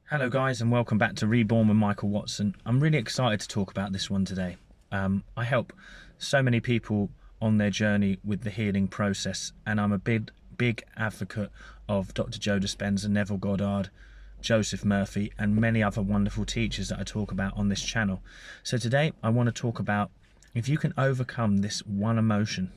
Hello guys, and welcome back to Reborn with Michael Watson. I'm really excited to talk about this one today. I help so many people on their journey with the healing process, and I'm a big advocate of Dr. Joe Dispenza, Neville Goddard, Joseph Murphy, and many other wonderful teachers that I talk about on this channel. So today I want to talk about if you can overcome this one emotion,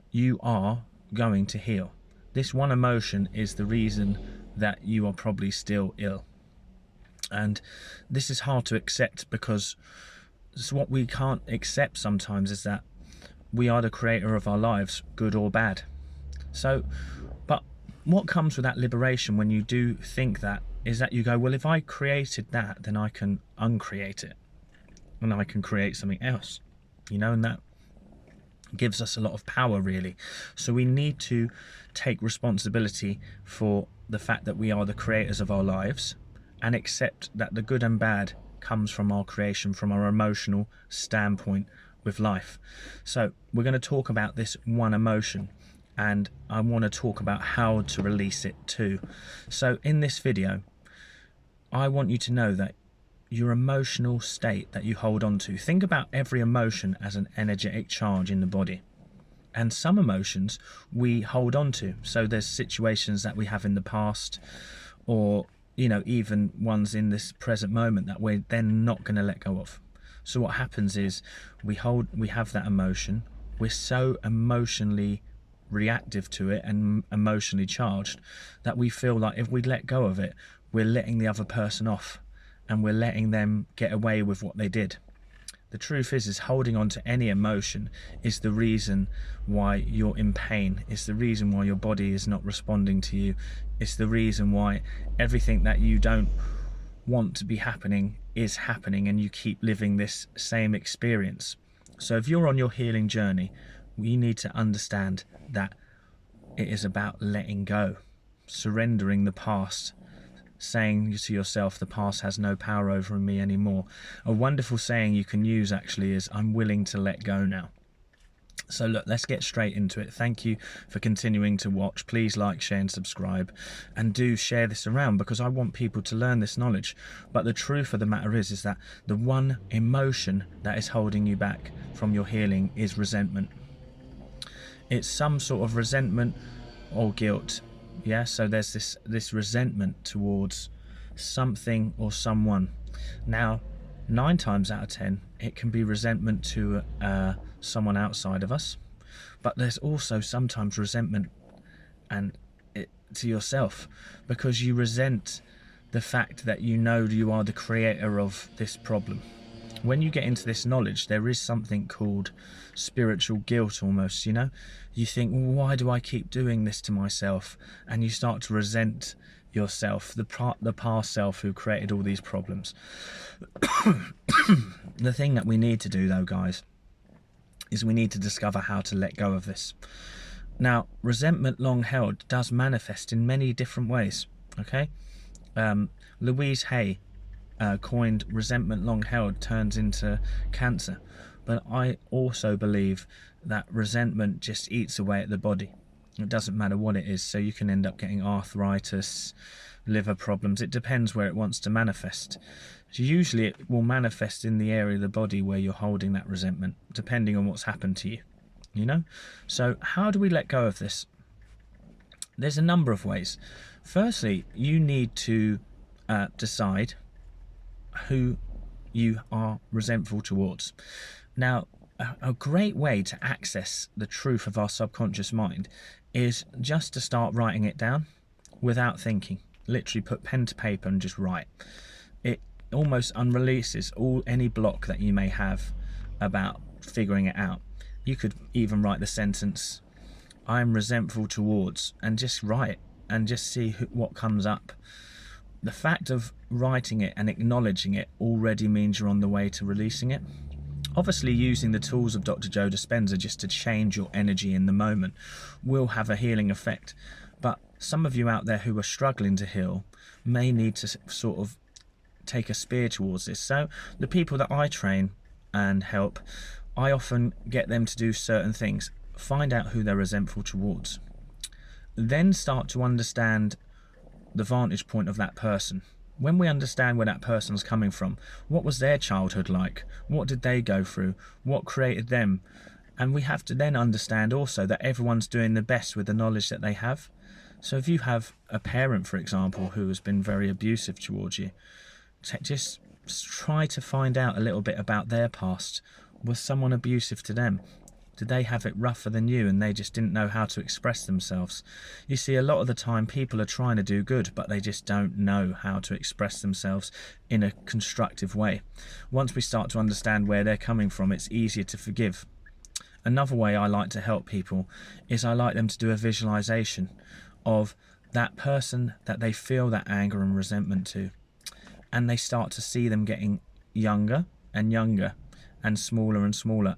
you are going to heal. This one emotion is the reason that you are probably still ill. And this is hard to accept because what we can't accept sometimes is that we are the creator of our lives, good or bad. But what comes with that liberation when you do think that is that you go, well, if I created that, then I can uncreate it and I can create something else, and that gives us a lot of power, really. So we need to take responsibility for the fact that we are the creators of our lives and accept that the good and bad comes from our creation, from our emotional standpoint with life. So we're going to talk about this one emotion, and I want to talk about how to release it too. So in this video, I want you to know that your emotional state that you hold on to, think about every emotion as an energetic charge in the body. And some emotions we hold on to. So there's situations that we have in the past, or even ones in this present moment that we're then not going to let go of. So what happens is we have that emotion, we're so emotionally reactive to it and emotionally charged that we feel like if we let go of it, we're letting the other person off and we're letting them get away with what they did. The truth is holding on to any emotion is the reason why you're in pain. It's the reason why your body is not responding to you. It's the reason why everything that you don't want to be happening is happening, and you keep living this same experience. So if you're on your healing journey, we need to understand that it is about letting go, surrendering the past, saying to yourself, the past has no power over me anymore. A wonderful saying you can use actually is, I'm willing to let go now. So look, let's get straight into it. Thank you for continuing to watch. Please like, share and subscribe, and do share this around because I want people to learn this knowledge. But the truth of the matter is that the one emotion that is holding you back from your healing is resentment. It's some sort of resentment or guilt. Yeah, so there's this resentment towards something or someone. Now, 9 times out of 10, it can be resentment to someone outside of us, but there's also sometimes resentment to yourself because you resent the fact that you are the creator of this problem. When you get into this knowledge, there is something called spiritual guilt almost, You think, well, why do I keep doing this to myself? And you start to resent yourself, the past self who created all these problems. The thing that we need to do, though, guys, is we need to discover how to let go of this. Now, resentment long held does manifest in many different ways, okay? Louise Hay coined resentment long held turns into cancer, but I also believe that resentment just eats away at the body. It doesn't matter what it is, so you can end up getting arthritis, liver problems. It depends where it wants to manifest. So usually it will manifest in the area of the body where you're holding that resentment, depending on what's happened to you. So how do we let go of this? There's a number of ways. Firstly, you need to decide who you are resentful towards. Now, a great way to access the truth of our subconscious mind is just to start writing it down without thinking. Literally put pen to paper and just write. It almost unreleases any block that you may have about figuring it out. You could even write the sentence, I'm resentful towards, and just write and just see what comes up. The fact of writing it and acknowledging it already means you're on the way to releasing it. Obviously, using the tools of Dr. Joe Dispenza just to change your energy in the moment will have a healing effect. But some of you out there who are struggling to heal may need to sort of take a spear towards this. So the people that I train and help, I often get them to do certain things. Find out who they're resentful towards. Then start to understand the vantage point of that person. When we understand where that person's coming from, what was their childhood like, what did they go through, what created them, and we have to then understand also that everyone's doing the best with the knowledge that they have. So if you have a parent, for example, who has been very abusive towards you, just try to find out a little bit about their past. Was someone abusive to them? Did they have it rougher than you and they just didn't know how to express themselves? You see, a lot of the time people are trying to do good, but they just don't know how to express themselves in a constructive way. Once we start to understand where they're coming from, it's easier to forgive. Another way I like to help people is I like them to do a visualization of that person that they feel that anger and resentment to, and they start to see them getting younger and younger and smaller,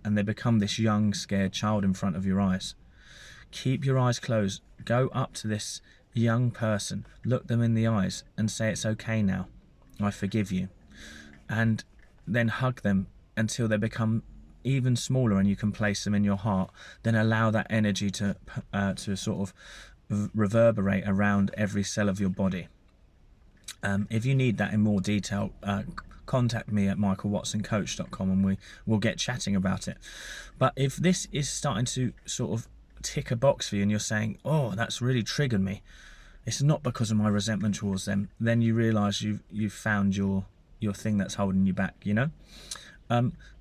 and they become this young, scared child in front of your eyes. Keep your eyes closed. Go up to this young person, look them in the eyes and say, it's okay now, I forgive you. And then hug them until they become even smaller and you can place them in your heart. Then allow that energy to sort of reverberate around every cell of your body. If you need that in more detail, contact me at michaelwatsoncoach.com and we'll get chatting about it. But if this is starting to sort of tick a box for you and you're saying, oh, that's really triggered me, it's not because of my resentment towards them, then you realise you've found your thing that's holding you back, you know.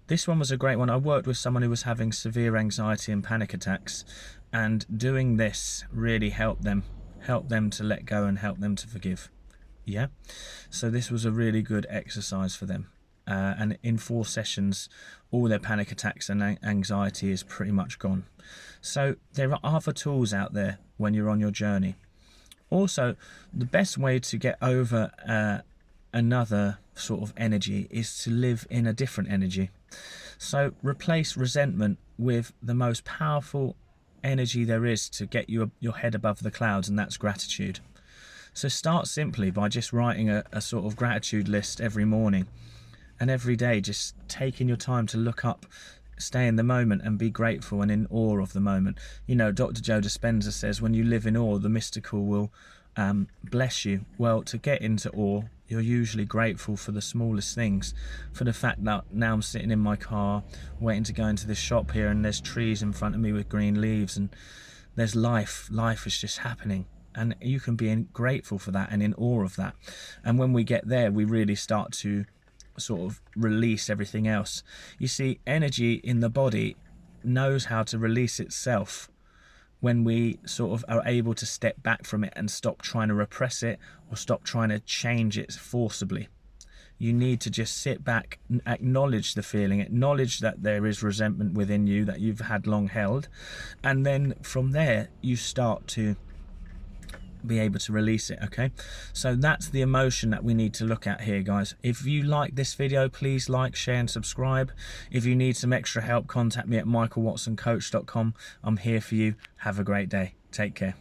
This one was a great one. I worked with someone who was having severe anxiety and panic attacks, and doing this really helped them to let go and help them to forgive. Yeah, so this was a really good exercise for them, and in 4 sessions all their panic attacks and anxiety is pretty much gone. So there are other tools out there when you're on your journey. Also, the best way to get over another sort of energy is to live in a different energy. So replace resentment with the most powerful energy there is to get your head above the clouds, and that's gratitude. So start simply by just writing a sort of gratitude list every morning, and every day just taking your time to look up, stay in the moment and be grateful and in awe of the moment. You know, Dr. Joe Dispenza says when you live in awe, the mystical will bless you. Well, to get into awe, you're usually grateful for the smallest things, for the fact that now I'm sitting in my car waiting to go into this shop here and there's trees in front of me with green leaves and there's life is just happening. And you can be grateful for that and in awe of that. And when we get there, we really start to sort of release everything else. You see, energy in the body knows how to release itself when we sort of are able to step back from it and stop trying to repress it or stop trying to change it forcibly. You need to just sit back, acknowledge the feeling, acknowledge that there is resentment within you that you've had long held, and then from there you start to be able to release it. Okay, so that's the emotion that we need to look at here, guys. If you like this video, please like, share and subscribe. If you need some extra help, contact me at michaelwatsoncoach.com. I'm here for you. Have a great day. Take care.